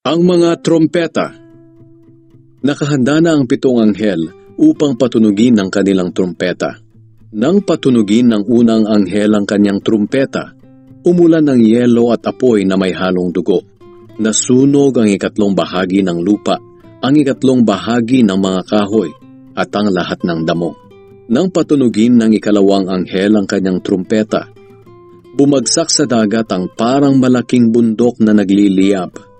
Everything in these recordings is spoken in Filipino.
Ang mga trompeta. Nakahanda na ang 7 anghel upang patunugin ang kanilang trompeta. Nang patunugin ng unang anghel ang kanyang trompeta, umulan ng yelo at apoy na may halong dugo. Nasunog ang 3 bahagi ng lupa, ang 3 bahagi ng mga kahoy, at ang lahat ng damo. Nang patunugin ng 2 anghel ang kanyang trompeta, bumagsak sa dagat ang parang malaking bundok na nagliliyab,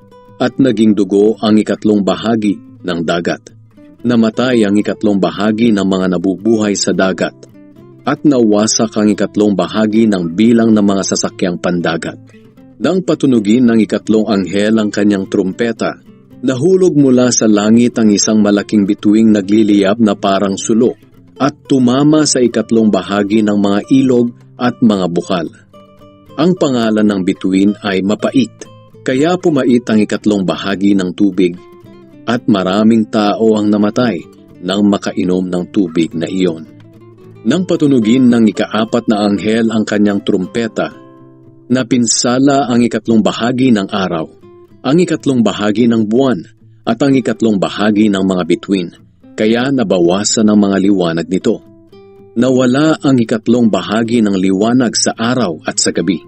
at naging dugo ang 3 bahagi ng dagat. Namatay ang 3 bahagi ng mga nabubuhay sa dagat, at nawasak ang 3 bahagi ng bilang ng mga sasakyang pandagat. Nang patunugin ng 3 anghel ang kanyang trompeta, nahulog mula sa langit ang isang malaking bituing nagliliyab na parang sulo, at tumama sa 3 bahagi ng mga ilog at mga bukal. Ang pangalan ng bituin ay Mapait, kaya pumait ang 3 bahagi ng tubig, at maraming tao ang namatay nang makainom ng tubig na iyon. Nang patunugin ng 4 na anghel ang kanyang trumpeta, napinsala ang 3 bahagi ng araw, ang 3 bahagi ng buwan, at ang 3 bahagi ng mga bituin, kaya nabawasan ang mga liwanag nito. Nawala ang 3 bahagi ng liwanag sa araw at sa gabi.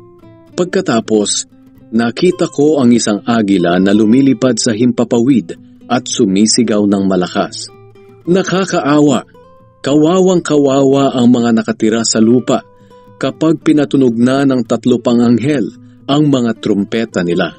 Pagkatapos, nakita ko ang isang agila na lumilipad sa himpapawid at sumisigaw ng malakas. Nakakaawa! Kawawang-kawawa ang mga nakatira sa lupa kapag pinatunog na ng 3 pang anghel ang mga trumpeta nila.